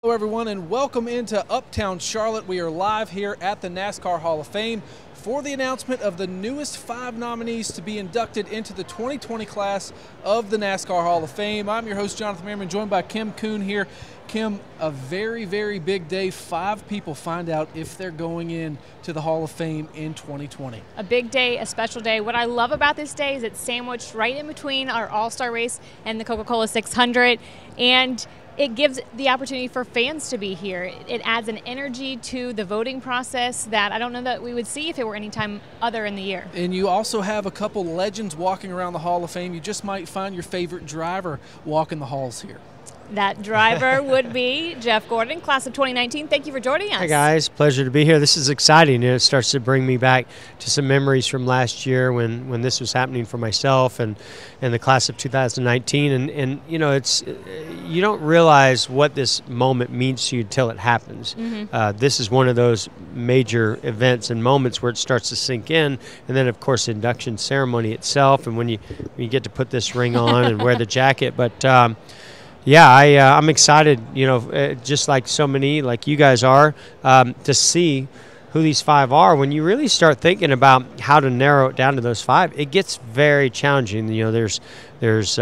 Hello everyone and welcome into Uptown Charlotte. We are live here at the NASCAR Hall of Fame for the announcement of the newest 5 nominees to be inducted into the 2020 class of the NASCAR Hall of Fame. I'm your host Jonathan Merriman, joined by Kim Kuhn here. Kim, a very, very big day. 5 people find out if they're going in to the Hall of Fame in 2020. A big day, a special day. What I love about this day is it's sandwiched right in between our All-Star race and the Coca-Cola 600, and it gives the opportunity for fans to be here. It adds an energy to the voting process that I don't know that we would see if it were any time other in the year. And you also have a couple legends walking around the Hall of Fame. You just might find your favorite driver walking the halls here. That driver would be Jeff Gordon, class of 2019. Thank you for joining us. Hi guys, pleasure to be here. This is exciting. It starts to bring me back to some memories from last year when this was happening for myself and the class of 2019. And you know, it's you don't realize what this moment means to you until it happens. This is one of those major events and moments where it starts to sink in. And then of course the induction ceremony itself, and when you get to put this ring on and wear the jacket. But yeah, I'm excited, you know, just like so many, like you guys are, to see who these 5 are. When you really start thinking about how to narrow it down to those 5, it gets very challenging. You know, there's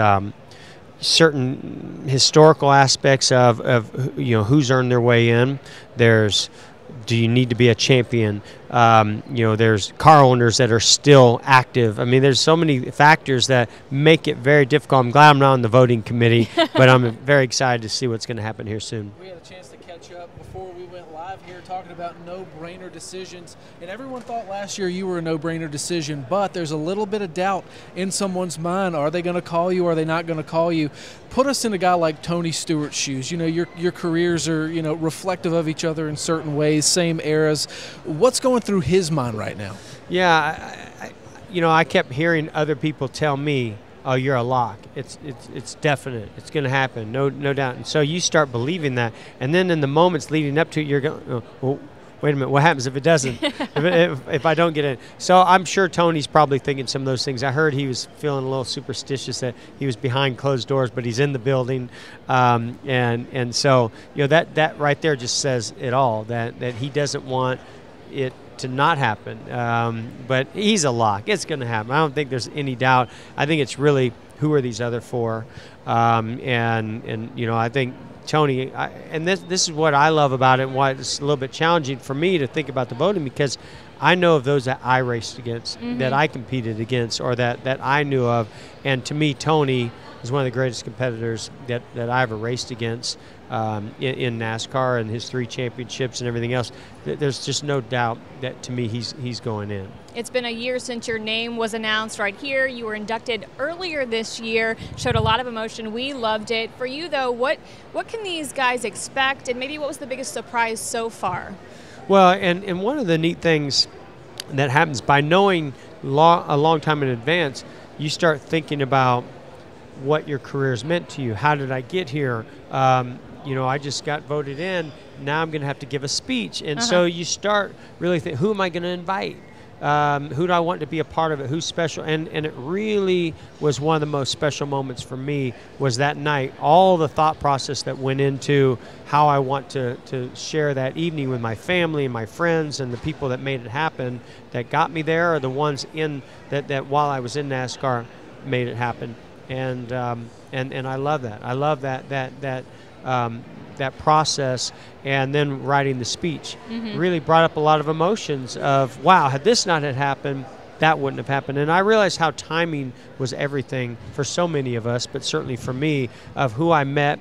certain historical aspects of you know, who's earned their way in. Do you need to be a champion? You know, there's car owners that are still active. I mean, there's so many factors that make it very difficult. I'm glad I'm not on the voting committee, but I'm very excited to see what's going to happen here soon. We had a chance to catch up before we went live here talking about no-brainer decisions, and everyone thought last year you were a no-brainer decision, but there's a little bit of doubt in someone's mind. Are they going to call you? Are they not going to call you? Put us in a guy like Tony Stewart's shoes. You know, your careers are, you know, reflective of each other in certain ways, same eras. What's going through his mind right now? Yeah, you know, I kept hearing other people tell me, "Oh, you're a lock. It's definite. It's going to happen. No doubt." And so you start believing that, and then in the moments leading up to it, you're going, "Oh, well, wait a minute. What happens if it doesn't? if I don't get in?" So I'm sure Tony's probably thinking some of those things. I heard he was feeling a little superstitious that he was behind closed doors, but he's in the building, and so you know that right there just says it all. That he doesn't want it to not happen, but he's a lock. It's going to happen. I don't think there's any doubt. I think it's really who are these other 4, and you know, I think Tony, and this is what I love about it, and why it's a little bit challenging for me to think about the voting, because I know of those that I raced against, that I competed against, or that I knew of, and to me, Tony is one of the greatest competitors that I ever raced against in NASCAR, and his 3 championships and everything else. There's just no doubt that to me he's going in. It's been a year since your name was announced right here. You were inducted earlier this year, showed a lot of emotion. We loved it. For you though, what can these guys expect, and maybe what was the biggest surprise so far? Well, and one of the neat things that happens by knowing a long time in advance, you start thinking about what your career's meant to you. How did I get here? You know, I just got voted in. Now I'm going to have to give a speech. And so you start really thinking, who am I going to invite? Who do I want to be a part of it? Who's special? And it really was one of the most special moments for me, was that night. All the thought process that went into how I want to share that evening with my family and my friends and the people that made it happen, that got me there, are the ones in that while I was in NASCAR made it happen. And I love that. I love that process, and then writing the speech really brought up a lot of emotions of, wow, had this not had happened, that wouldn't have happened. And I realized how timing was everything for so many of us, but certainly for me, of who I met,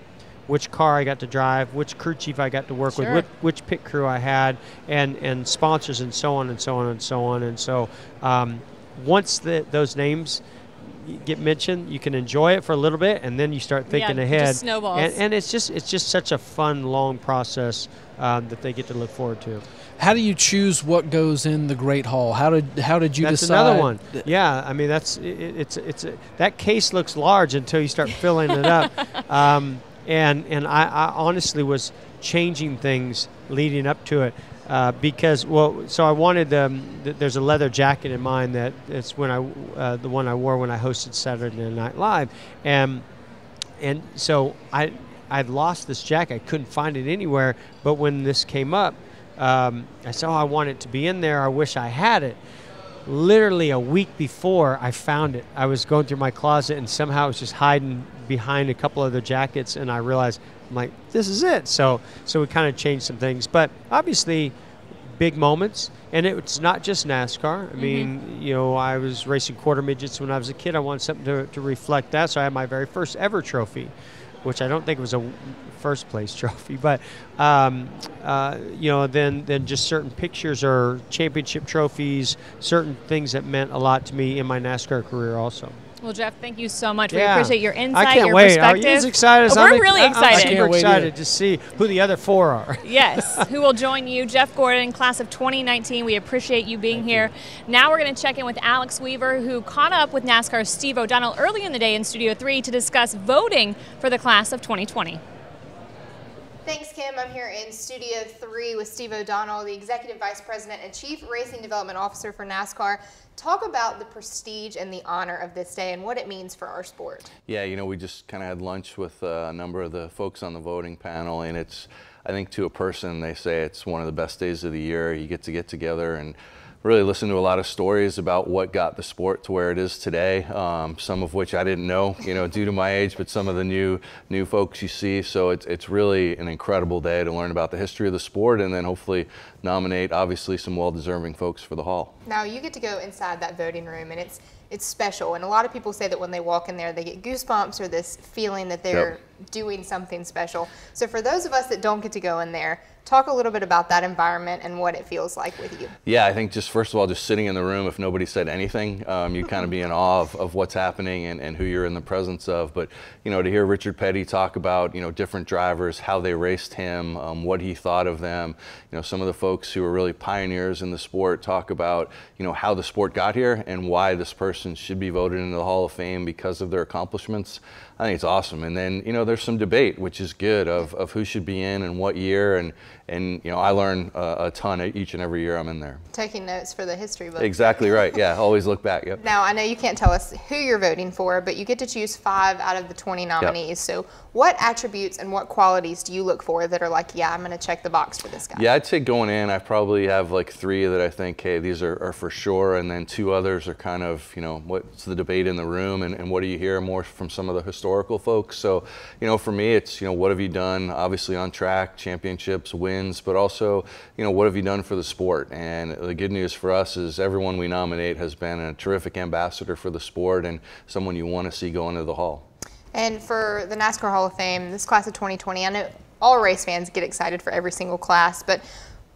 which car I got to drive, which crew chief I got to work with, which pit crew I had, and sponsors, and so on and so on and so on. And so once those names get mentioned, you can enjoy it for a little bit, and then you start thinking ahead. Just snowballs. And it's just such a fun, long process that they get to look forward to. How do you choose what goes in the Great Hall? How did you decide? That's another one. Yeah, I mean, that case looks large until you start filling it up. And I honestly was changing things leading up to it. Because, well, so I wanted there's a leather jacket in mind that's the one I wore when I hosted Saturday Night Live, and so I'd lost this jacket. I couldn't find it anywhere. But when this came up, I said, oh, I want it to be in there. I wish I had it. Literally a week before I found it, I was going through my closet and somehow it was just hiding behind a couple other jackets, and I realized, I'm like, this is it. So we kind of changed some things. But obviously, big moments. And it's not just NASCAR. I mean, you know, I was racing quarter midgets when I was a kid. I wanted something to reflect that. So I had my very first ever trophy, which I don't think was a first place trophy, but you know, then just certain pictures or championship trophies, certain things that meant a lot to me in my NASCAR career also. Well, Jeff, thank you so much. We appreciate your insight, I can't your wait. perspective. Are you as excited as We're really excited. I'm super excited to see who the other four are. Yes, who will join you. Jeff Gordon, class of 2019. We appreciate you being here. Now we're going to check in with Alex Weaver, who caught up with NASCAR's Steve O'Donnell early in the day in Studio 3 to discuss voting for the class of 2020. Thanks, Kim. I'm here in Studio 3 with Steve O'Donnell, the Executive Vice President and Chief Racing Development Officer for NASCAR. Talk about the prestige and the honor of this day and what it means for our sport. Yeah, you know, we just kind of had lunch with a number of the folks on the voting panel, and it's, I think to a person, they say it's one of the best days of the year. You get together and really listen to a lot of stories about what got the sport to where it is today, some of which I didn't know, you know, due to my age, but some of the new folks you see. So it's really an incredible day to learn about the history of the sport and then hopefully nominate, obviously, some well-deserving folks for the Hall. Now, you get to go inside that voting room, and it's special. And a lot of people say that when they walk in there, they get goosebumps or this feeling that they're doing something special. So for those of us that don't get to go in there, talk a little bit about that environment and what it feels like with you. Yeah, I think just first of all, just sitting in the room, if nobody said anything, you'd kind of be in awe of what's happening and who you're in the presence of. But, you know, to hear Richard Petty talk about, you know, different drivers, how they raced him, what he thought of them, you know, some of the folks who are really pioneers in the sport talk about, you know, how the sport got here and why this person should be voted into the Hall of Fame because of their accomplishments. I think it's awesome. And then, you know, there's some debate, which is good, of who should be in and what year. And you know, I learn a ton each and every year I'm in there. Taking notes for the history book. Exactly right. Yeah, always look back. Yep. Now, I know you can't tell us who you're voting for, but you get to choose 5 out of the 20 nominees. Yep. So what attributes and what qualities do you look for that are like, yeah, I'm going to check the box for this guy? Yeah, I'd say going in, I probably have like 3 that I think, hey, these are for sure. And then 2 others are kind of, you know, what's the debate in the room and what do you hear more from some of the historical folks. So, you know, for me, it's, you know, what have you done, obviously on track, championships, wins, but also, you know, what have you done for the sport? And the good news for us is everyone we nominate has been a terrific ambassador for the sport and someone you want to see go into the Hall. And for the NASCAR Hall of Fame, this class of 2020, I know all race fans get excited for every single class, but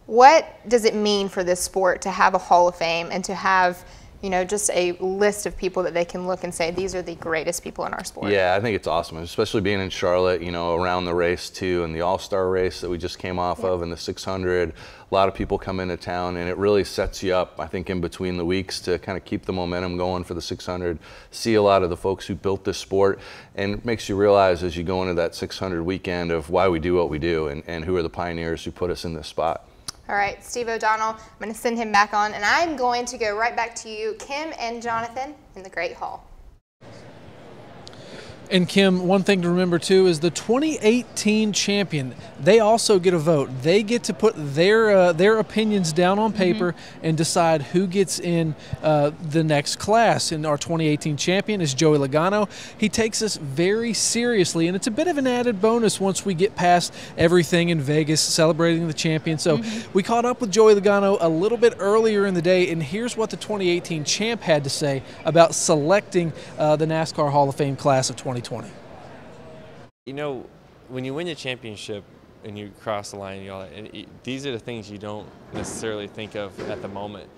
what does it mean for this sport to have a Hall of Fame and to have, you know, just a list of people that they can look and say, these are the greatest people in our sport? Yeah, I think it's awesome, especially being in Charlotte, you know, around the race too, and the All-Star race that we just came off of, and the 600. A lot of people come into town, and it really sets you up, I think, in between the weeks to kind of keep the momentum going for the 600, see a lot of the folks who built this sport, and it makes you realize as you go into that 600 weekend of why we do what we do and who are the pioneers who put us in this spot. All right, Steve O'Donnell, I'm going to send him back on, and I'm going to go right back to you, Kim and Jonathan, in the Great Hall. And Kim, one thing to remember too is the 2018 champion, they also get a vote. They get to put their opinions down on paper and decide who gets in the next class. And our 2018 champion is Joey Logano. He takes this very seriously, and it's a bit of an added bonus once we get past everything in Vegas celebrating the champion. So we caught up with Joey Logano a little bit earlier in the day, and here's what the 2018 champ had to say about selecting the NASCAR Hall of Fame class of 2020. You know, when you win a championship and you cross the line, these are the things you don't necessarily think of at the moment.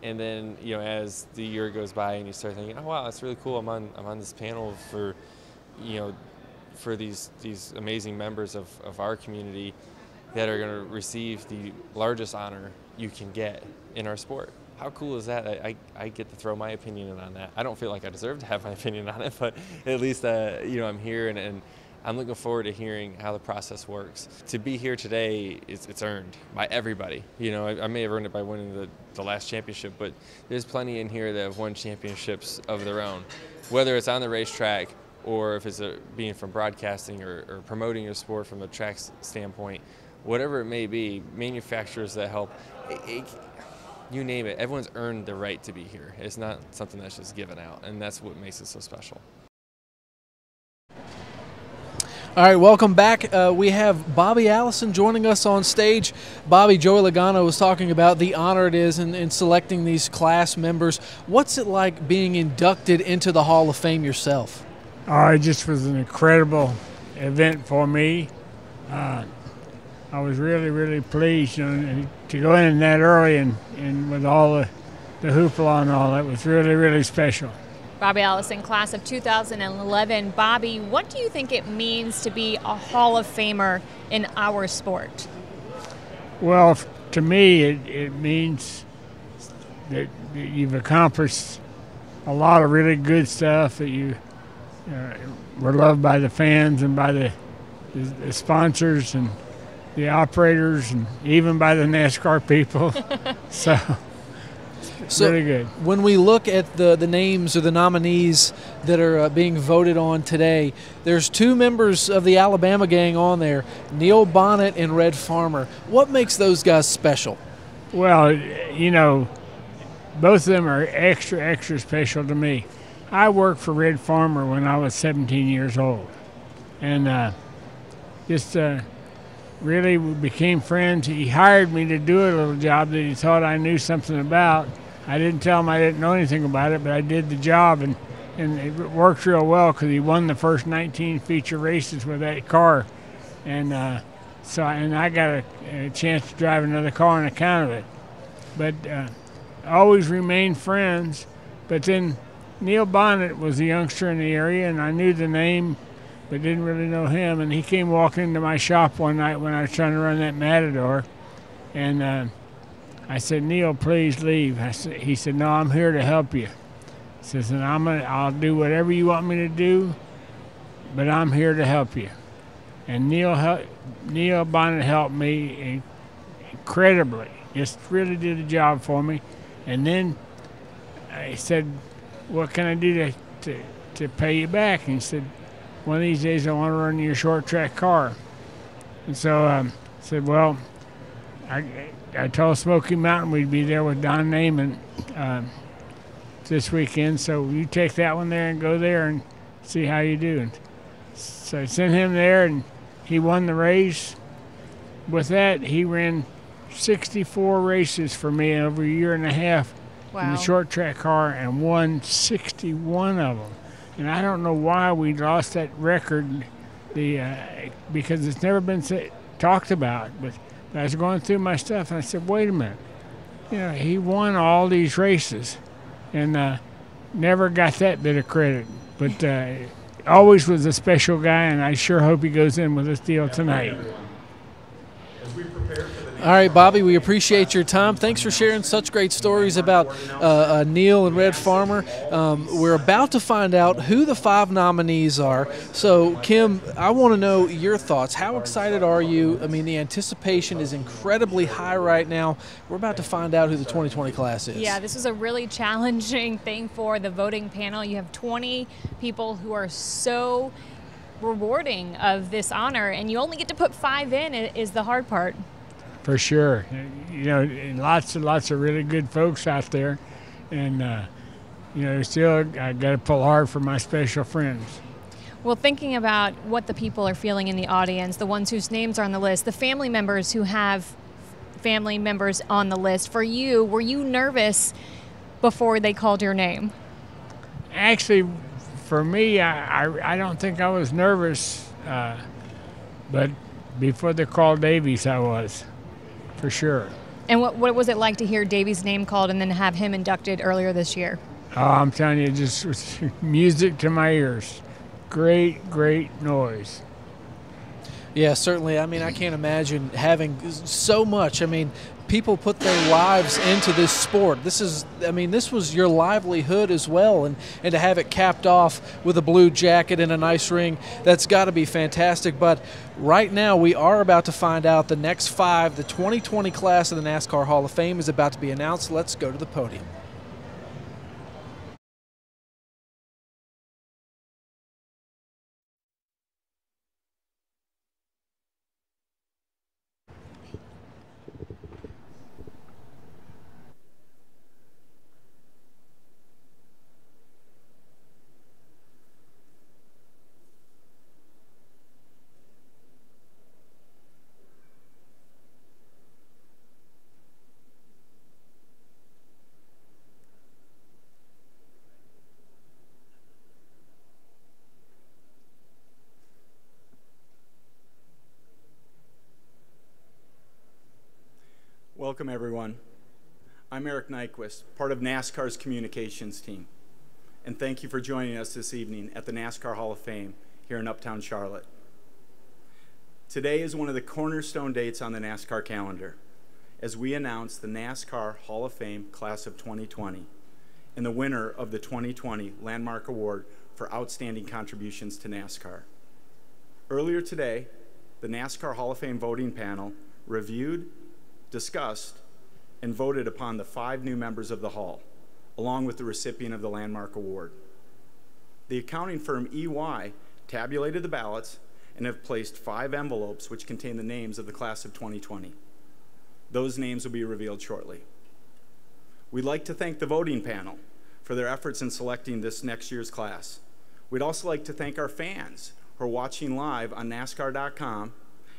And then, you know, as the year goes by and you start thinking, oh wow, that's really cool. I'm on this panel for, you know, for these amazing members of our community that are going to receive the largest honor you can get in our sport. How cool is that? I get to throw my opinion in on that. I don't feel like I deserve to have my opinion on it, but at least you know, I'm here and I'm looking forward to hearing how the process works. To be here today, it's earned by everybody. You know, I may have earned it by winning the last championship, but there's plenty in here that have won championships of their own, whether it's on the racetrack or if it's being from broadcasting or promoting your sport from a track standpoint, whatever it may be, manufacturers that help, you name it, everyone's earned the right to be here. It's not something that's just given out, and that's what makes it so special. All right, welcome back. We have Bobby Allison joining us on stage. Bobby, Joey Logano was talking about the honor it is in selecting these class members. What's it like being inducted into the Hall of Fame yourself? Oh, it just was an incredible event for me. I was really, really pleased, to go in that early and with all the hoopla and all. That was really, really special. Bobby Allison, class of 2011. Bobby, what do you think it means to be a Hall of Famer in our sport? Well, to me, it means that you've accomplished a lot of really good stuff, that you were loved by the fans and by the sponsors and the operators and even by the NASCAR people. So really good. When we look at the names or the nominees that are being voted on today, there's two members of the Alabama gang on there, Neil Bonnet and Red Farmer. What makes those guys special? Well, both of them are extra, extra special to me. I worked for Red Farmer when I was 17 years old, and really we became friends. He hired me to do a little job that he thought I knew something about. I didn't tell him I didn't know anything about it, but I did the job, and it worked real well because he won the first 19 feature races with that car, and I got a chance to drive another car on account of it. But always remained friends. But then Neil Bonnet was a youngster in the area, and I knew the name, but didn't really know him. And he came walking into my shop one night when I was trying to run that Matador, and I said, "Neil, please leave." He said, "No, I'm here to help you." He says, "And I'll do whatever you want me to do, but I'm here to help you." And Neil Bonnet helped me incredibly. Just really did a job for me. And then I said, "What can I do to pay you back?" And he said, "One of these days I want to run your short track car." And so I said, "Well, I told Smoky Mountain we'd be there with Don Naiman this weekend, so you take that one there and go there and see how you do." And so I sent him there, and he won the race. With that, he ran 64 races for me over a year and a half in the short track car and won 61 of them. And I don't know why we lost that record, because it's never been talked about. But I was going through my stuff, and I said, wait a minute. He won all these races and never got that bit of credit. But always was a special guy, and I sure hope he goes in with this deal tonight. All right, Bobby, we appreciate your time. Thanks for sharing such great stories about Neil and Red Farmer. We're about to find out who the 5 nominees are. So, Kim, I want to know your thoughts. How excited are you? I mean, the anticipation is incredibly high right now. We're about to find out who the 2020 class is. Yeah, this is a really challenging thing for the voting panel. You have 20 people who are so rewarding of this honor, and you only get to put 5 in is the hard part. For sure. Lots and lots of really good folks out there. And, still I got to pull hard for my special friends. Well, thinking about what the people are feeling in the audience, the ones whose names are on the list, the family members who have family members on the list, for you, were you nervous before they called your name? Actually, for me, I don't think I was nervous, but before they called Davies, I was. For sure. And what was it like to hear Davies' name called and then have him inducted earlier this year? Oh, I'm telling you, it just was music to my ears. Great, great noise. Yeah, certainly. I mean, I can't imagine having so much. I mean, people put their lives into this sport. This was your livelihood as well, and to have it capped off with a blue jacket and a nice ring, that's got to be fantastic. But right now, we are about to find out the next 5. The 2020 class of the NASCAR Hall of Fame is about to be announced. Let's go to the podium. Welcome, everyone. I'm Eric Nyquist, part of NASCAR's communications team. And thank you for joining us this evening at the NASCAR Hall of Fame here in Uptown Charlotte. Today is one of the cornerstone dates on the NASCAR calendar as we announce the NASCAR Hall of Fame Class of 2020 and the winner of the 2020 Landmark Award for Outstanding Contributions to NASCAR. Earlier today, the NASCAR Hall of Fame voting panel reviewed, discussed, and voted upon the 5 new members of the Hall, along with the recipient of the Landmark Award. The accounting firm EY tabulated the ballots and have placed 5 envelopes which contain the names of the Class of 2020. Those names will be revealed shortly. We'd like to thank the voting panel for their efforts in selecting this next year's class. We'd also like to thank our fans who are watching live on NASCAR.com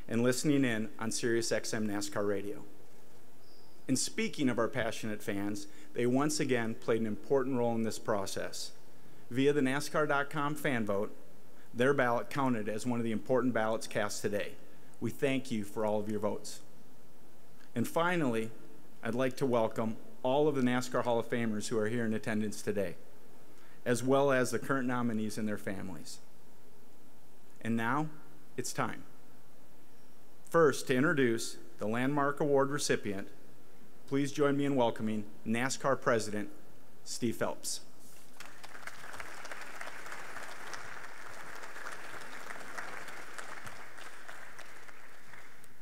and listening in on SiriusXM NASCAR Radio. And speaking of our passionate fans, they once again played an important role in this process. Via the NASCAR.com fan vote, their ballot counted as one of the important ballots cast today. We thank you for all of your votes. And finally, I'd like to welcome all of the NASCAR Hall of Famers who are here in attendance today, as well as the current nominees and their families. And now, it's time. First, to introduce the Landmark Award recipient, please join me in welcoming NASCAR President Steve Phelps.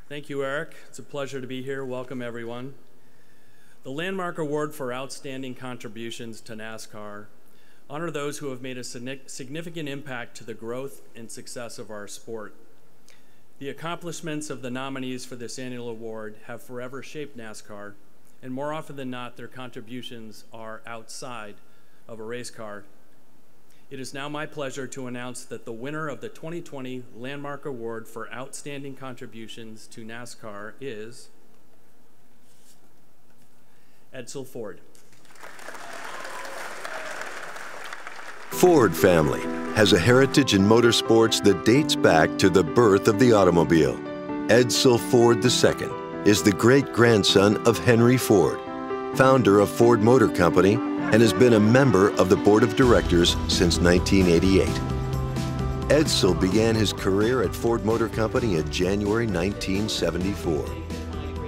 Thank you, Eric. It's a pleasure to be here. Welcome, everyone. The Landmark Award for Outstanding Contributions to NASCAR honor those who have made a significant impact to the growth and success of our sport. The accomplishments of the nominees for this annual award have forever shaped NASCAR, and more often than not, their contributions are outside of a race car. It is now my pleasure to announce that the winner of the 2020 Landmark Award for Outstanding Contributions to NASCAR is Edsel Ford. Ford family has a heritage in motorsports that dates back to the birth of the automobile. Edsel Ford II is the great-grandson of Henry Ford, founder of Ford Motor Company, and has been a member of the board of directors since 1988. Edsel began his career at Ford Motor Company in January 1974.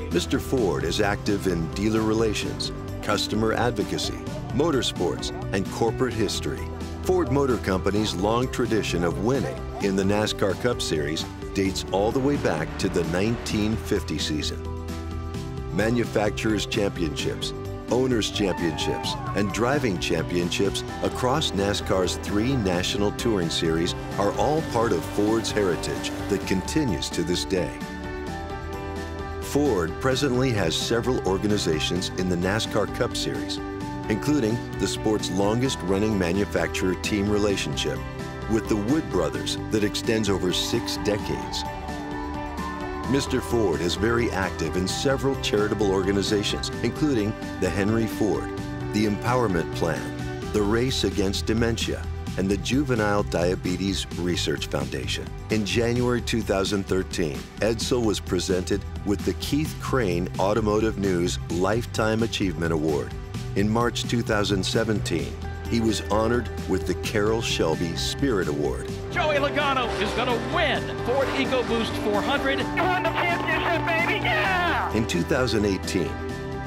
Mr. Ford is active in dealer relations, customer advocacy, motorsports, and corporate history. Ford Motor Company's long tradition of winning in the NASCAR Cup Series dates all the way back to the 1950 season. Manufacturers' championships, owners' championships, and driving championships across NASCAR's 3 national touring series are all part of Ford's heritage that continues to this day. Ford presently has several organizations in the NASCAR Cup Series, including the sport's longest-running manufacturer-team relationship with the Wood Brothers that extends over 6 decades. Mr. Ford is very active in several charitable organizations, including the Henry Ford, the Empowerment Plan, the Race Against Dementia, and the Juvenile Diabetes Research Foundation. In January 2013, Edsel was presented with the Keith Crane Automotive News Lifetime Achievement Award. In March 2017, he was honored with the Carroll Shelby Spirit Award. Joey Logano is going to win Ford EcoBoost 400. You won the championship, baby, yeah! In 2018,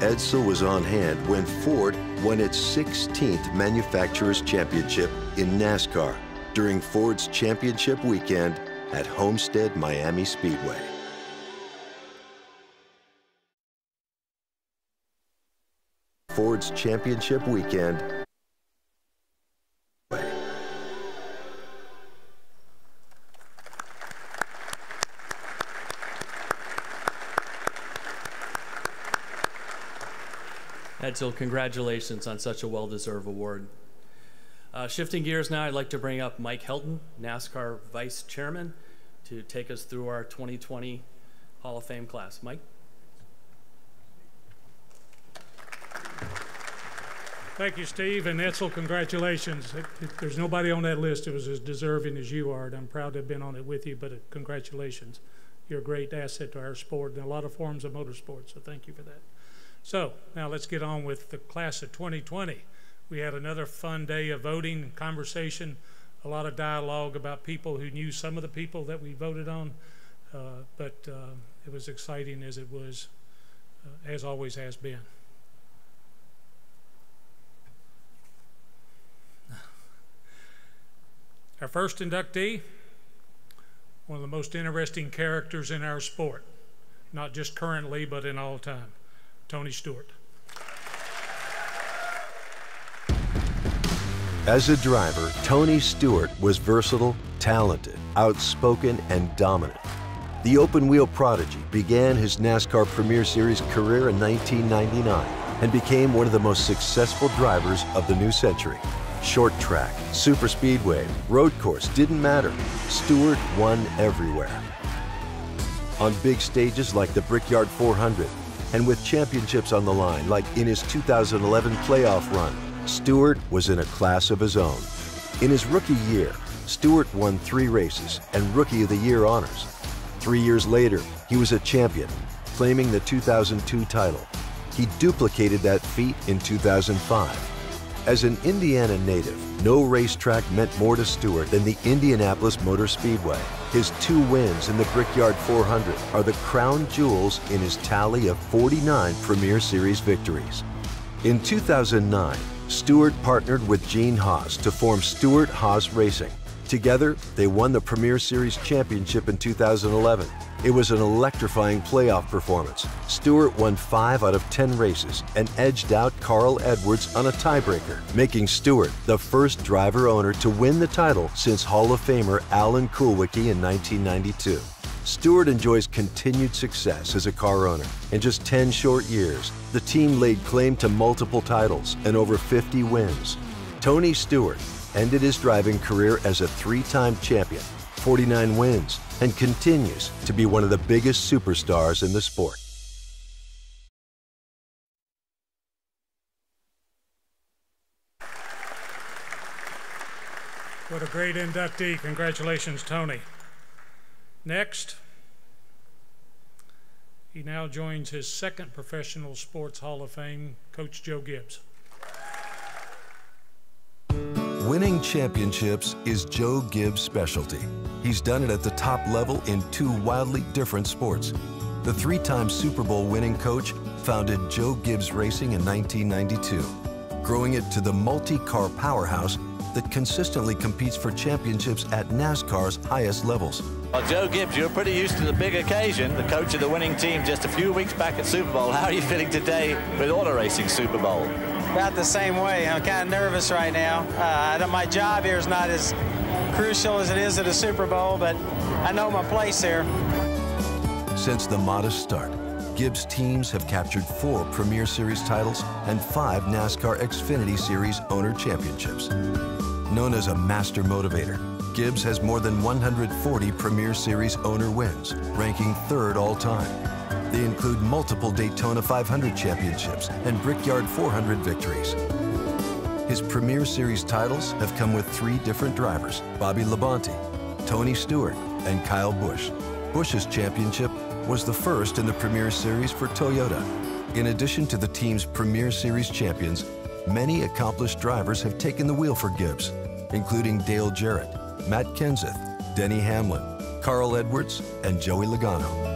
Edsel was on hand when Ford won its 16th Manufacturers' Championship in NASCAR during Ford's championship weekend at Homestead Miami Speedway. Ford's championship weekend. Edsel, congratulations on such a well-deserved award. Shifting gears now, I'd like to bring up Mike Helton, NASCAR Vice Chairman, to take us through our 2020 Hall of Fame class. Mike? Thank you, Steve, and Edsel, congratulations. There's nobody on that list who was as deserving as you are, and I'm proud to have been on it with you, but congratulations. You're a great asset to our sport and a lot of forms of motorsports, so thank you for that. So now let's get on with the class of 2020. We had another fun day of voting and conversation, a lot of dialogue about people who knew some of the people that we voted on, but it was exciting as it was, as always has been. Our first inductee, one of the most interesting characters in our sport, not just currently, but in all time, Tony Stewart. As a driver, Tony Stewart was versatile, talented, outspoken, and dominant. The open-wheel prodigy began his NASCAR Premier Series career in 1999 and became one of the most successful drivers of the new century. Short track, super speedway, road course, didn't matter. Stewart won everywhere. On big stages like the Brickyard 400, and with championships on the line like in his 2011 playoff run, Stewart was in a class of his own. In his rookie year, Stewart won 3 races and Rookie of the Year honors. 3 years later, he was a champion, claiming the 2002 title. He duplicated that feat in 2005. As an Indiana native, no racetrack meant more to Stewart than the Indianapolis Motor Speedway. His 2 wins in the Brickyard 400 are the crown jewels in his tally of 49 Premier Series victories. In 2009, Stewart partnered with Gene Haas to form Stewart Haas Racing. Together, they won the Premier Series championship in 2011. It was an electrifying playoff performance. Stewart won 5 out of 10 races and edged out Carl Edwards on a tiebreaker, making Stewart the first driver-owner to win the title since Hall of Famer Alan Kulwicki in 1992. Stewart enjoys continued success as a car owner. In just 10 short years, the team laid claim to multiple titles and over 50 wins. Tony Stewart ended his driving career as a 3-time champion, 49 wins, and continues to be one of the biggest superstars in the sport. What a great inductee. Congratulations, Tony. Next, he now joins his 2nd Professional Sports Hall of Fame, Coach Joe Gibbs. Winning championships is Joe Gibbs' specialty. He's done it at the top level in 2 wildly different sports. The 3-time Super Bowl winning coach founded Joe Gibbs Racing in 1992, growing it to the multi-car powerhouse that consistently competes for championships at NASCAR's highest levels. Well, Joe Gibbs, you're pretty used to the big occasion, the coach of the winning team just a few weeks back at Super Bowl. How are you feeling today with Auto Racing Super Bowl? About the same way. I'm kind of nervous right now. My job here is not as crucial as it is at a Super Bowl, but I know my place here. Since the modest start, Gibbs teams have captured 4 Premier Series titles and 5 NASCAR Xfinity Series owner championships. Known as a master motivator, Gibbs has more than 140 Premier Series owner wins, ranking 3rd all-time. They include multiple Daytona 500 championships and Brickyard 400 victories. His Premier Series titles have come with 3 different drivers, Bobby Labonte, Tony Stewart, and Kyle Busch. Busch's championship was the first in the Premier Series for Toyota. In addition to the team's Premier Series champions, many accomplished drivers have taken the wheel for Gibbs, including Dale Jarrett, Matt Kenseth, Denny Hamlin, Carl Edwards, and Joey Logano.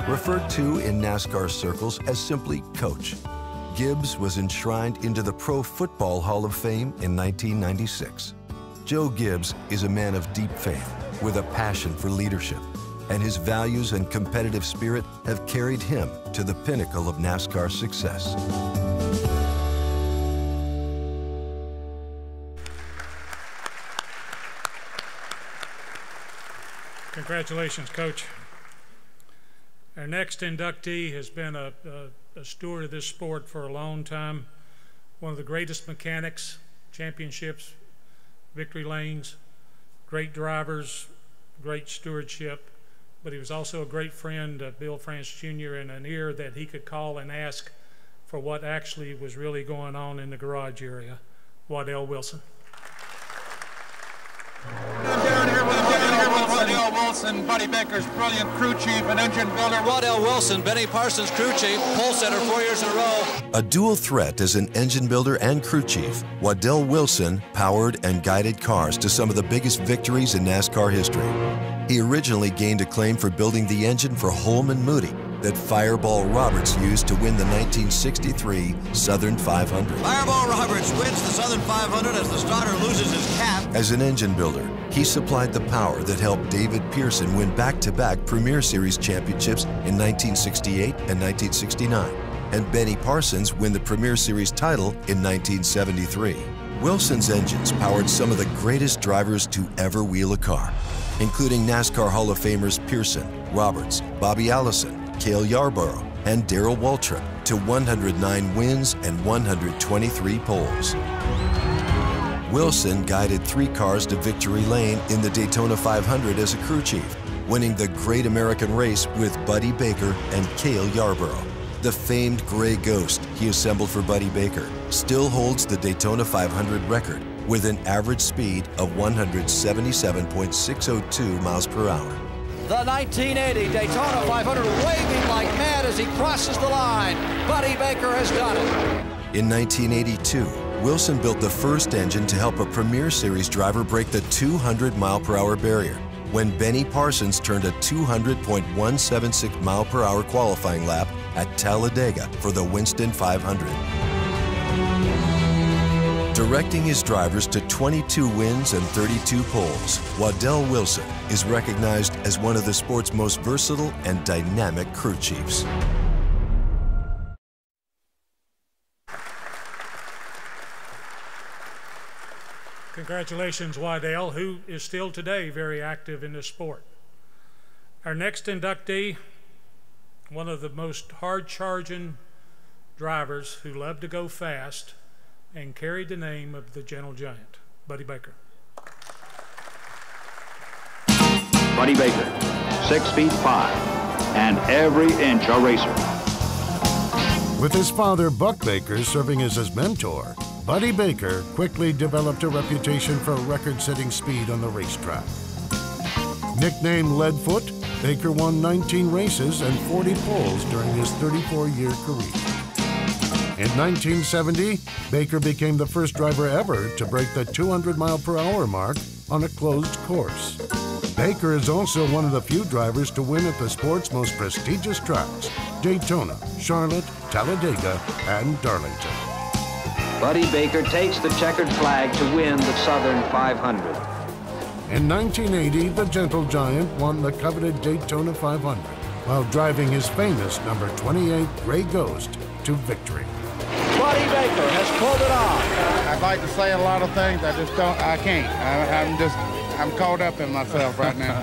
Referred to in NASCAR circles as simply Coach, Gibbs was enshrined into the Pro Football Hall of Fame in 1996. Joe Gibbs is a man of deep faith with a passion for leadership, and his values and competitive spirit have carried him to the pinnacle of NASCAR success. Congratulations, Coach. Our next inductee has been a steward of this sport for a long time, one of the greatest mechanics, championships, victory lanes, great drivers, great stewardship, but he was also a great friend of Bill France Jr. and an ear that he could call and ask for what actually was really going on in the garage area, Waddell Wilson. Down here with Waddell Wilson. Wilson, Buddy Baker's brilliant crew chief and engine builder. Waddell Wilson, Benny Parsons' crew chief, pole setter 4 years in a row. A dual threat as an engine builder and crew chief, Waddell Wilson powered and guided cars to some of the biggest victories in NASCAR history. He originally gained acclaim for building the engine for Holman Moody that Fireball Roberts used to win the 1963 Southern 500. Fireball Roberts wins the Southern 500 as the starter loses his cap. As an engine builder, he supplied the power that helped David Pearson win back-to-back Premier Series championships in 1968 and 1969, and Benny Parsons win the Premier Series title in 1973. Wilson's engines powered some of the greatest drivers to ever wheel a car, including NASCAR Hall of Famers Pearson, Roberts, Bobby Allison, Cale Yarborough, and Darrell Waltrip to 109 wins and 123 poles. Wilson guided 3 cars to victory lane in the Daytona 500 as a crew chief, winning the Great American Race with Buddy Baker and Cale Yarborough. The famed Gray Ghost he assembled for Buddy Baker still holds the Daytona 500 record with an average speed of 177.602 miles per hour. The 1980 Daytona 500 waving like mad as he crosses the line. Buddy Baker has done it. In 1982, Wilson built the first engine to help a Premier Series driver break the 200-mile-per-hour barrier when Benny Parsons turned a 200.176-mile-per-hour qualifying lap at Talladega for the Winston 500. Directing his drivers to 22 wins and 32 poles, Waddell Wilson is recognized as one of the sport's most versatile and dynamic crew chiefs. Congratulations, Waddell, who is still today very active in this sport. Our next inductee, one of the most hard-charging drivers who love to go fast and carried the name of the gentle giant, Buddy Baker. Buddy Baker, 6 feet 5, and every inch a racer. With his father, Buck Baker, serving as his mentor, Buddy Baker quickly developed a reputation for record-setting speed on the racetrack. Nicknamed Leadfoot, Baker won 19 races and 40 poles during his 34-year career. In 1970, Baker became the first driver ever to break the 200-mile-per-hour mark on a closed course. Baker is also one of the few drivers to win at the sport's most prestigious tracks: Daytona, Charlotte, Talladega, and Darlington. Buddy Baker takes the checkered flag to win the Southern 500. In 1980, the Gentle Giant won the coveted Daytona 500 while driving his famous number 28 Gray Ghost to victory. Buddy Baker has pulled it off. I'd like to say a lot of things, I can't. I'm caught up in myself right now.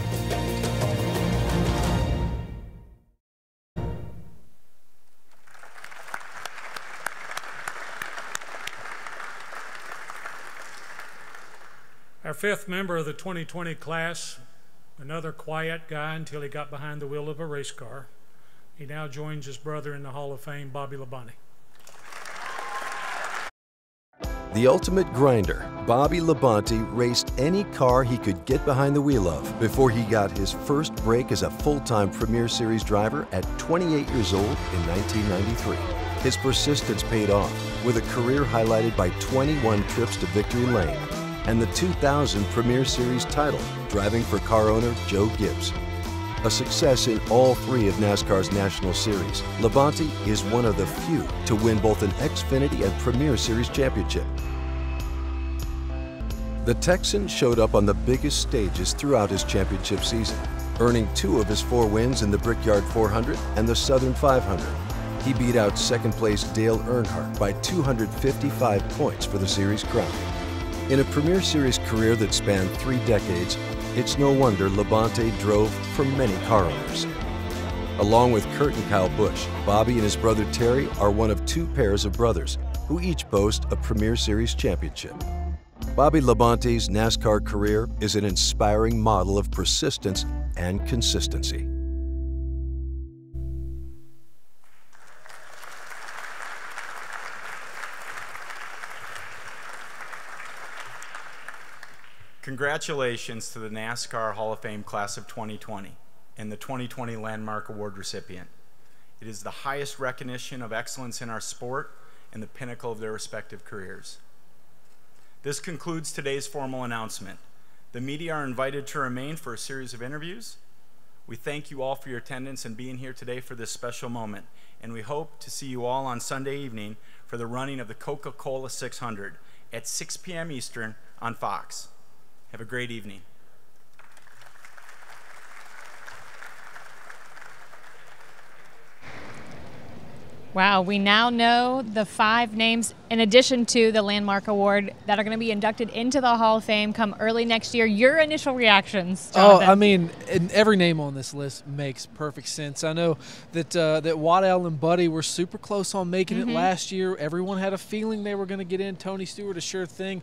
Our 5th member of the 2020 class, another quiet guy until he got behind the wheel of a race car. He now joins his brother in the Hall of Fame, Bobby Labonte. The ultimate grinder, Bobby Labonte raced any car he could get behind the wheel of before he got his first break as a full-time Premier Series driver at 28 years old in 1993. His persistence paid off with a career highlighted by 21 trips to victory lane and the 2000 Premier Series title, driving for car owner Joe Gibbs. A success in all 3 of NASCAR's National Series, Labonte is one of the few to win both an Xfinity and Premier Series championship. The Texan showed up on the biggest stages throughout his championship season, earning 2 of his 4 wins in the Brickyard 400 and the Southern 500. He beat out second-place Dale Earnhardt by 255 points for the series crown. In a Premier Series career that spanned 3 decades, it's no wonder Labonte drove for many car owners. Along with Kurt and Kyle Busch, Bobby and his brother Terry are one of 2 pairs of brothers who each boast a Premier Series championship. Bobby Labonte's NASCAR career is an inspiring model of persistence and consistency. Congratulations to the NASCAR Hall of Fame Class of 2020 and the 2020 Landmark Award recipient. It is the highest recognition of excellence in our sport and the pinnacle of their respective careers. This concludes today's formal announcement. The media are invited to remain for a series of interviews. We thank you all for your attendance and being here today for this special moment, and we hope to see you all on Sunday evening for the running of the Coca-Cola 600 at 6 p.m. Eastern on Fox. Have a great evening. Wow, we now know the 5 names, in addition to the Landmark Award, that are going to be inducted into the Hall of Fame come early next year. Your initial reactions, Jonathan? Oh, I mean, every name on this list makes perfect sense. I know that that Waddell and Buddy were super close on making it last year. Everyone had a feeling they were going to get in. Tony Stewart, a sure thing.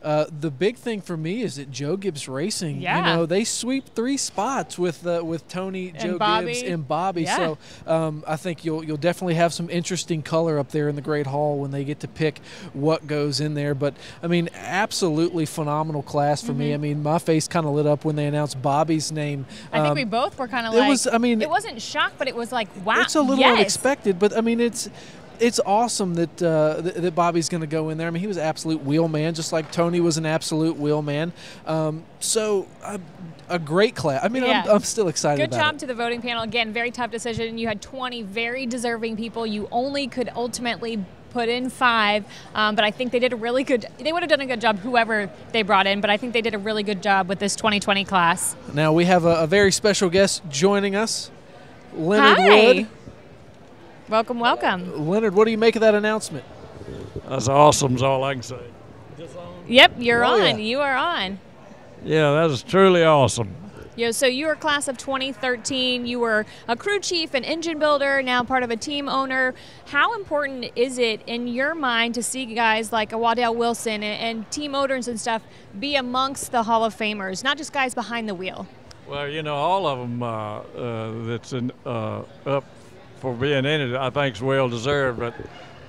The big thing for me is that Joe Gibbs Racing, you know, they sweep 3 spots with Tony, Joe Gibbs, and Bobby. Yeah. So I think you'll definitely have some interesting color up there in the Great Hall when they get to pick what goes in there. But I mean, absolutely phenomenal class for me. I mean, my face kind of lit up when they announced Bobby's name. I think we both were kind of like, I mean, it wasn't shocked, but it was like, wow, it's a little unexpected. But I mean, it's awesome that that Bobby's going to go in there. I mean, he was an absolute wheel man, just like Tony was an absolute wheel man. So a great class. I mean, I'm still excited about it. Good job to the voting panel. Again, very tough decision. You had 20 very deserving people. You only could ultimately put in 5, but I think they did a really good, they would have done a good job whoever they brought in, but I think they did a really good job with this 2020 class. Now we have a very special guest joining us, Leonard Wood. Welcome, welcome. Leonard, what do you make of that announcement? That's awesome is all I can say. Yep, you're on. Yeah. You are on. Yeah, that is truly awesome. So you were class of 2013. You were a crew chief, an engine builder, now part of a team owner. How important is it in your mind to see guys like a Waddell Wilson and team owners and stuff be amongst the Hall of Famers, not just guys behind the wheel? Well, you know, all of them that's up for being in it, I think is well deserved. But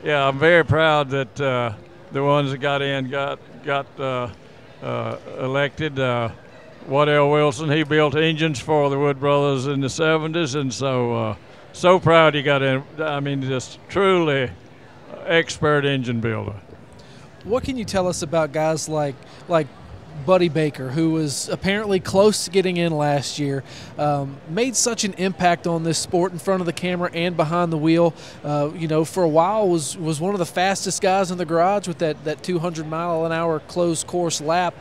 yeah, I'm very proud that the ones that got in got elected. Waddell Wilson, he built engines for the Wood Brothers in the 70s, and so proud he got in. I mean, just truly expert engine builder. What can you tell us about guys like Buddy Baker, who was apparently close to getting in last year, made such an impact on this sport in front of the camera and behind the wheel? You know, for a while was one of the fastest guys in the garage with that 200-mile-an-hour closed course lap.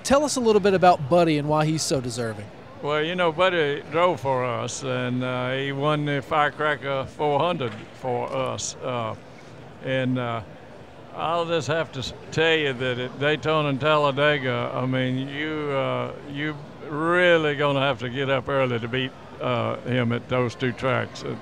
Tell us a little bit about Buddy and why he's so deserving. Well, you know, Buddy drove for us, and he won the Firecracker 400 for us. I'll just have to tell you that at Daytona and Talladega, I mean, you really going to have to get up early to beat him at those 2 tracks. Of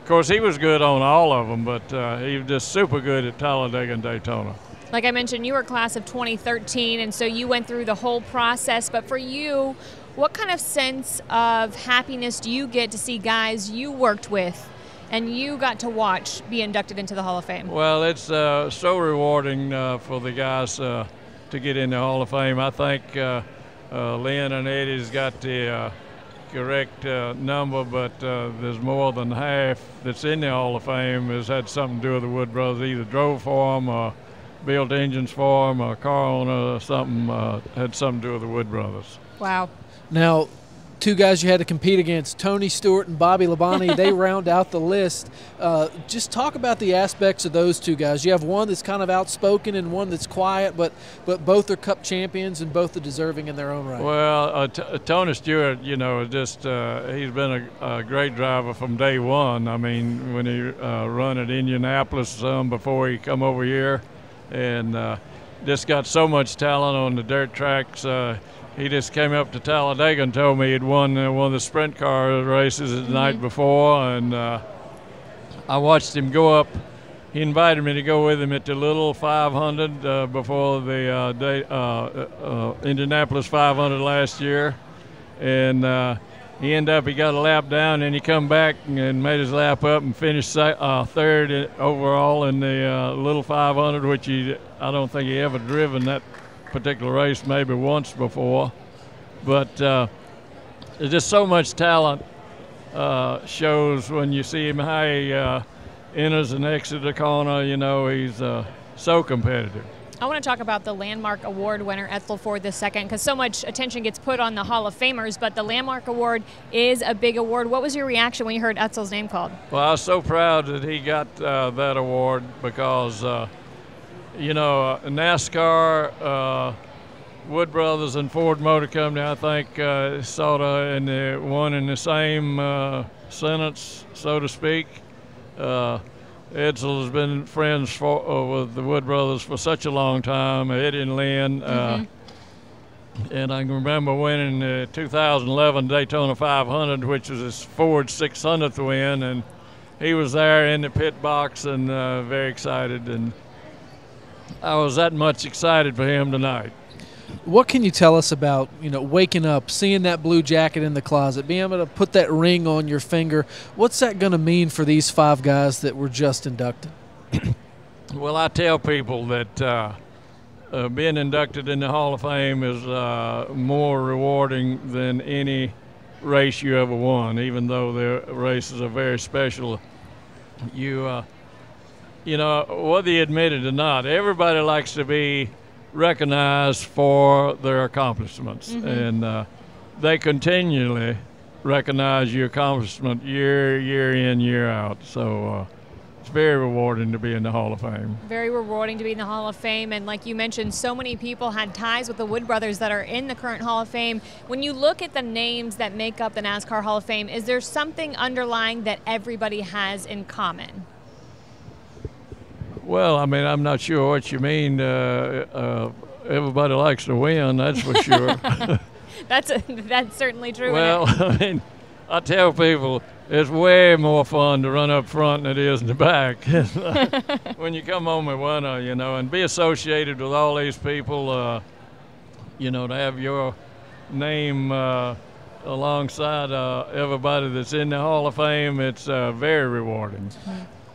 course, he was good on all of them, but he was just super good at Talladega and Daytona. Like I mentioned, you were class of 2013, and so you went through the whole process. But for you, what kind of sense of happiness do you get to see guys you worked with and you got to watch be inducted into the Hall of Fame? Well, it's so rewarding for the guys to get in the Hall of Fame. I think Lynn and Eddie's got the correct number, but there's more than half that's in the Hall of Fame has had something to do with the Wood Brothers, either drove for them or built engines for them, or a car owner or something had something to do with the Wood Brothers. Wow. Now, 2 guys you had to compete against, Tony Stewart and Bobby Labonte, they round out the list. Just talk about the aspects of those 2 guys. You have one that's kind of outspoken and one that's quiet, but both are Cup champions and both are deserving in their own right. Well, Tony Stewart, you know, just he's been a great driver from day one. I mean, when he run at Indianapolis before he come over here, and just got so much talent on the dirt tracks. He just came up to Talladega and told me he'd won one of the sprint car races the night before, and I watched him go up. He invited me to go with him at the little 500 before the Indianapolis 500 last year, and he got a lap down, and he come back and made his lap up and finished 3rd overall in the little 500, which I don't think he ever driven that particular race maybe once before. But there's just so much talent shows when you see him how he enters and exits the corner. You know, he's so competitive. I want to talk about the Landmark Award winner, Ethel Ford II, because so much attention gets put on the Hall of Famers, but the Landmark Award is a big award. What was your reaction when you heard Ethel's name called? Well, I was so proud that he got that award because, you know, NASCAR, Wood Brothers and Ford Motor Company, I think, sort of in the one in the same sentence, so to speak. Edsel has been friends with the Wood Brothers for such a long time, Eddie and Lynn. And I can remember winning the 2011 Daytona 500, which was his Ford's 600th win, and he was there in the pit box and very excited. And I was that much excited for him tonight. What can you tell us about, you know, waking up, seeing that blue jacket in the closet, being able to put that ring on your finger? What's that going to mean for these 5 guys that were just inducted? Well, I tell people that being inducted in the Hall of Fame is more rewarding than any race you ever won, even though the races are very special. You know, whether you admit it or not, everybody likes to be recognized for their accomplishments, and they continually recognize your accomplishment year in, year out. So it's very rewarding to be in the Hall of Fame. Very rewarding to be in the Hall of Fame, and like you mentioned, so many people had ties with the Wood Brothers that are in the current Hall of Fame. When you look at the names that make up the NASCAR Hall of Fame, is there something underlying that everybody has in common? Well, I mean, I'm not sure what you mean. Everybody likes to win, that's for sure. That's certainly true. Well, I mean, I tell people it's way more fun to run up front than it is in the back. When you come home with winner, you know, and be associated with all these people, you know, to have your name alongside everybody that's in the Hall of Fame, it's very rewarding.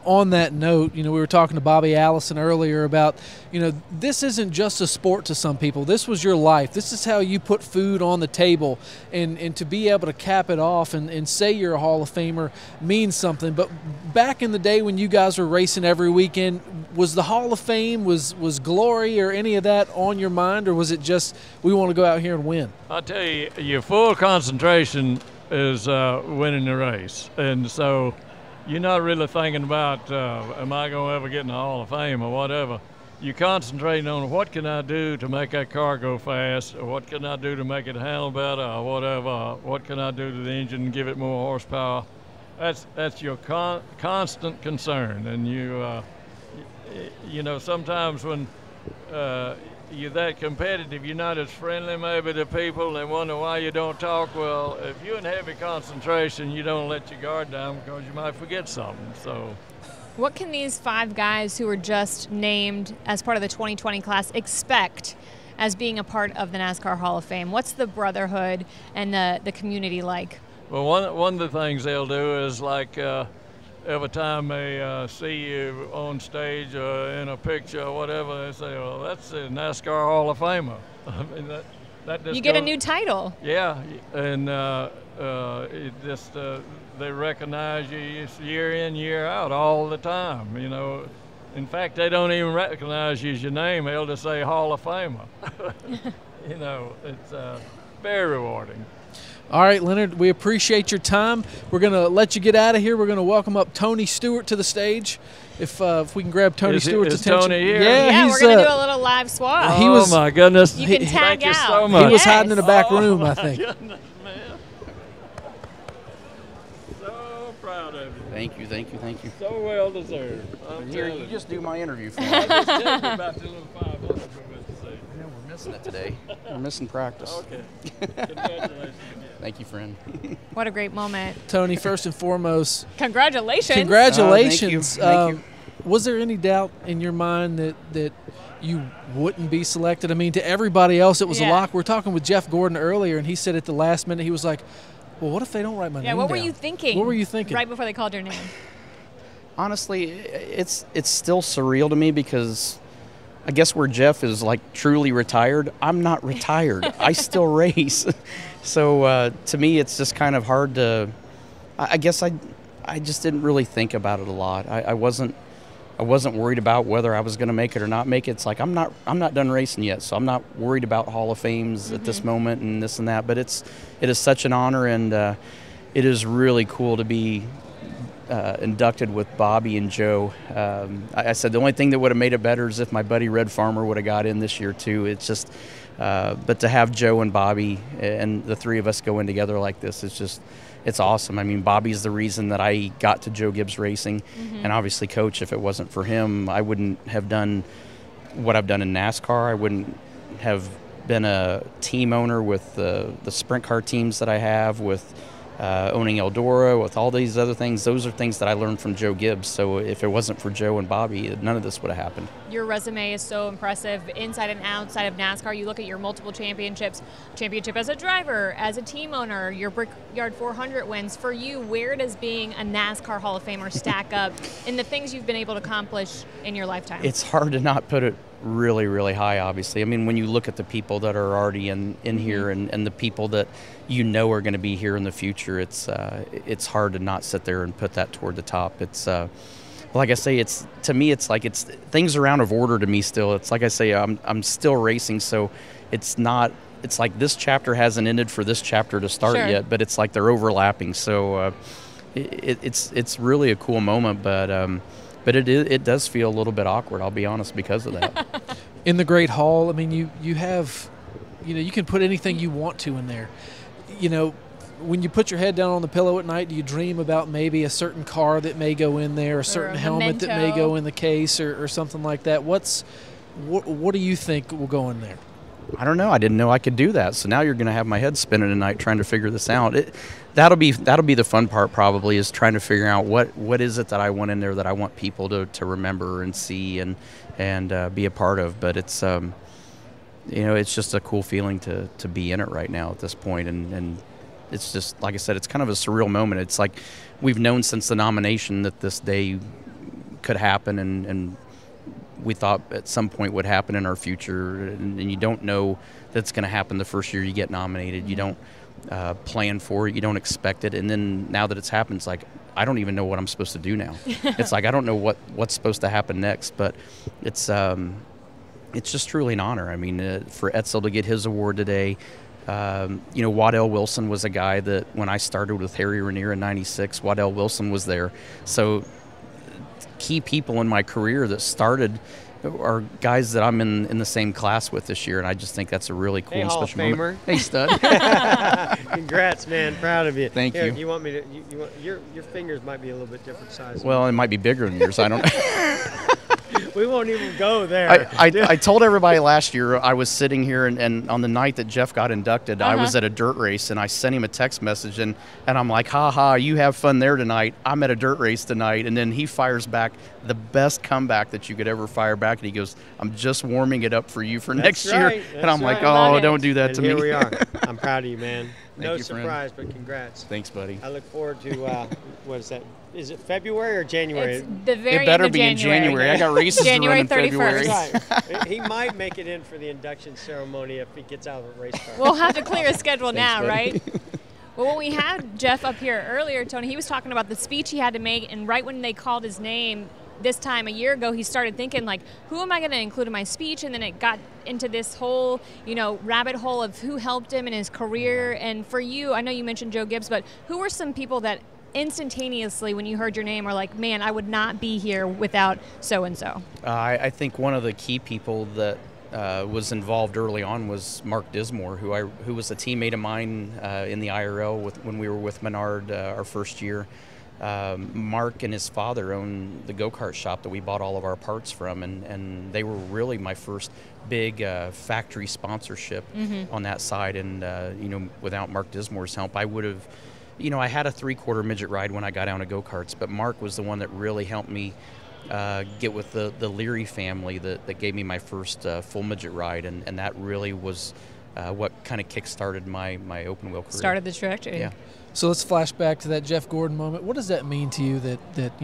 On that note, you know, we were talking to Bobby Allison earlier about, you know, this isn't just a sport to some people. This was your life. This is how you put food on the table. And to be able to cap it off and say you're a Hall of Famer means something. But back in the day when you guys were racing every weekend, was the Hall of Fame, was glory or any of that on your mind, or was it just we want to go out here and win? I'll tell you, your full concentration is winning the race. And so you're not really thinking about, am I going to ever get in the Hall of Fame or whatever. You're concentrating on what can I do to make that car go fast, or what can I do to make it handle better, or whatever. What can I do to the engine and give it more horsepower? That's your constant concern. And you know, sometimes when you're that competitive, you're not as friendly maybe to people, and they wonder why you don't talk. Well, if you're in heavy concentration, you don't let your guard down because you might forget something. So, what can these 5 guys who were just named as part of the 2020 class expect as being a part of the NASCAR Hall of Fame? What's the brotherhood and the community like? Well, one of the things they'll do is like every time they see you on stage or in a picture or whatever, they say, well, that's the NASCAR Hall of Famer. I mean, that just you get a new title. Yeah, and it just they recognize you year in, year out, all the time, you know. In fact, they don't even recognize you as your name. They'll just say Hall of Famer. You know, it's very rewarding. All right, Leonard, we appreciate your time. We're going to let you get out of here. We're going to welcome up Tony Stewart to the stage. If we can grab Tony Stewart's attention. Tony here? Yeah, we're going to do a little live swap. Oh, my goodness. You can tag Thank out. you so much. He was hiding in the back room, I think. Goodness, man. So proud of you. Thank you, thank you, thank you. So well deserved. Here, you just do my interview for me. I just tell you about the little 500 we went to see. I know we're missing it today. We're missing practice. Okay. Congratulations. Thank you, friend. What a great moment. Tony, first and foremost, congratulations. Congratulations. Thank you. Was there any doubt in your mind that you wouldn't be selected? I mean, to everybody else, it was a lock. We were talking with Jeff Gordon earlier, and he said at the last minute, he was like, well, what if they don't write my name down? Yeah, what were you thinking? What were you thinking? Right before they called your name. Honestly, it's still surreal to me because I guess where Jeff is like truly retired, I'm not retired. I still race. So to me, it's just kind of hard to. I guess I just didn't really think about it a lot. I wasn't worried about whether I was going to make it or not make it. It's like I'm not done racing yet, so I'm not worried about Hall of Fames at this moment and this and that. But it is such an honor, and it is really cool to be inducted with Bobby and Joe. I said the only thing that would have made it better is if my buddy Red Farmer would have got in this year too. It's just, but to have Joe and Bobby and the three of us go in together like this, it's awesome. I mean, Bobby's the reason that I got to Joe Gibbs Racing, and obviously Coach, if it wasn't for him, I wouldn't have done what I've done in NASCAR. I wouldn't have been a team owner with the sprint car teams that I have, with owning Eldora, with all these other things. Those are things that I learned from Joe Gibbs. So if it wasn't for Joe and Bobby, none of this would have happened. Your resume is so impressive inside and outside of NASCAR. You look at your multiple championships, championship as a driver, as a team owner, your Brickyard 400 wins. For you, where does being a NASCAR Hall of Famer stack up in the things you've been able to accomplish in your lifetime? It's hard to not put it really, really high, obviously. I mean, when you look at the people that are already in here and the people that you know are going to be here in the future, it's hard to not sit there and put that toward the top. It's like I say, to me, it's things are out of order to me still. It's like I say, I'm still racing, so it's like this chapter hasn't ended for this chapter to start yet, but it's like they're overlapping. So it's really a cool moment, but it does feel a little bit awkward, I'll be honest, because of that. In the Great Hall, I mean, you have, you can put anything you want to in there. When you put your head down on the pillow at night, do you dream about maybe a certain car that may go in there, a certain helmet that may go in the case, or something like that? What do you think will go in there? I don't know. I didn't know I could do that. So now you're going to have my head spinning tonight trying to figure this out. That'll be the fun part, probably, is trying to figure out what is it that I want in there that I want people to remember and see and be a part of. But it's it's just a cool feeling to be in it right now at this point, and it's just, like I said, it's kind of a surreal moment. It's like we've known since the nomination that this day could happen, and we thought at some point would happen in our future, and you don't know that's going to happen the first year you get nominated. You don't plan for it. You don't expect it. And then now that it's happened, it's like, I don't even know what I'm supposed to do now. It's like, I don't know what's supposed to happen next, but it's just truly an honor. I mean, for Etzel to get his award today, Waddell Wilson was a guy that when I started with Harry Raniere in '96, Waddell Wilson was there. So key people in my career that started are guys that I'm in the same class with this year, and I just think that's a really cool and special moment. Hey, stud. Congrats, man. Proud of you. Thank you. You want me to? You want, your fingers might be a little bit different size. Well, it might be bigger than yours. I don't know. We won't even go there. I told everybody last year I was sitting here, and on the night that Jeff got inducted, I was at a dirt race, and I sent him a text message, and I'm like, ha, you have fun there tonight. I'm at a dirt race tonight. And then he fires back the best comeback that you could ever fire back, and he goes, I'm just warming it up for you for next year. And I'm like, oh, don't do that to me. Here we are. I'm proud of you, man. No you, surprise, but congrats. Thanks, buddy. I look forward to, what is that? Is it February or January? It's the very It better end of be in January. I got races to run in February. Right. He might make it in for the induction ceremony if he gets out of a race car. We'll have to clear a schedule now, buddy. right? Well, when we had Jeff up here earlier, Tony, he was talking about the speech he had to make, and right when they called his name this time a year ago, he started thinking, like, who am I going to include in my speech? And then it got into this whole, rabbit hole of who helped him in his career. And for you, I know you mentioned Joe Gibbs, but who were some people that instantaneously, when you heard your name, were like, man, I would not be here without so-and-so? I think one of the key people that was involved early on was Mark Dismore, who was a teammate of mine in the IRL when we were with Menard our first year. Mark and his father owned the go-kart shop that we bought all of our parts from, and they were really my first big factory sponsorship on that side. And without Mark Dismore's help, I would have, I had a 3/4 midget ride when I got out of go-karts, but Mark was the one that really helped me get with the Leary family that gave me my first full midget ride, and that really was what kind of kick-started my open wheel career. Started the trajectory. Yeah. So let's flash back to that Jeff Gordon moment. What does that mean to you that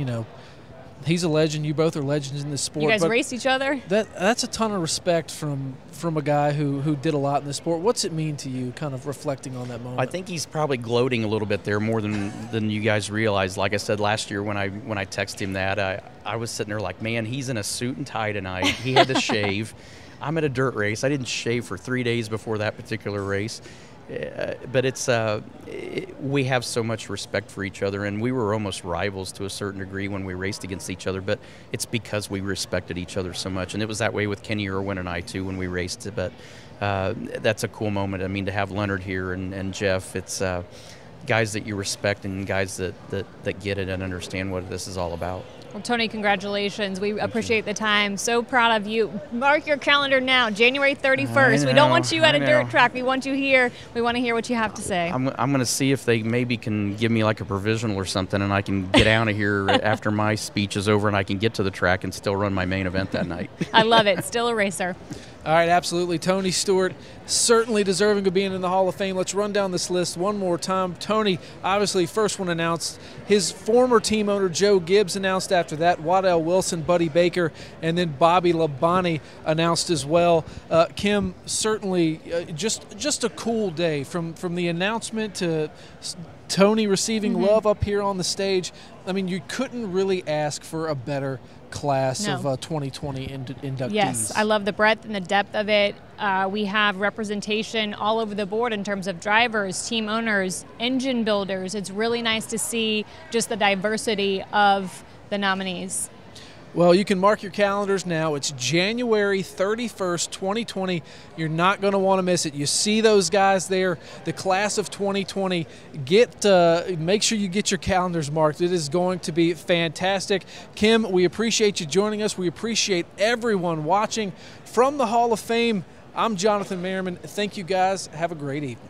He's a legend. You both are legends in this sport. You guys raced each other? That's a ton of respect from a guy who did a lot in this sport. What's it mean to you, kind of reflecting on that moment? I think he's probably gloating a little bit there more than you guys realize. Like I said last year when I texted him that, I was sitting there like, man, he's in a suit and tie tonight. He had to shave. I'm at a dirt race. I didn't shave for 3 days before that particular race. But we have so much respect for each other, and we were almost rivals to a certain degree when we raced against each other, but it's because we respected each other so much. And it was that way with Kenny Irwin and I too when we raced. But that's a cool moment. I mean, to have Leonard here and Jeff, it's guys that you respect and guys that get it and understand what this is all about. Well, Tony, congratulations. We appreciate the time. So proud of you. Mark your calendar now, January 31st. We don't want you at a dirt track. We want you here. We want to hear what you have to say. I'm going to see if they maybe can give me like a provisional or something, and I can get out of here after my speech is over, and I can get to the track and still run my main event that night. I love it. Still a racer. All right, absolutely. Tony Stewart, certainly deserving of being in the Hall of Fame. Let's run down this list one more time. Tony, obviously, first one announced. His former team owner, Joe Gibbs, announced after that. Waddell Wilson, Buddy Baker, and then Bobby Labonte announced as well. Kim, certainly just a cool day from the announcement to Tony receiving love up here on the stage. I mean, you couldn't really ask for a better class of 2020 inductees. Yes, I love the breadth and the depth of it. We have representation all over the board in terms of drivers, team owners, engine builders. It's really nice to see just the diversity of the nominees. Well, you can mark your calendars now. It's January 31st, 2020. You're not going to want to miss it. You see those guys there, the class of 2020. Make sure you get your calendars marked. It is going to be fantastic. Kim, we appreciate you joining us. We appreciate everyone watching from the Hall of Fame. I'm Jonathan Merriman. Thank you, guys. Have a great evening.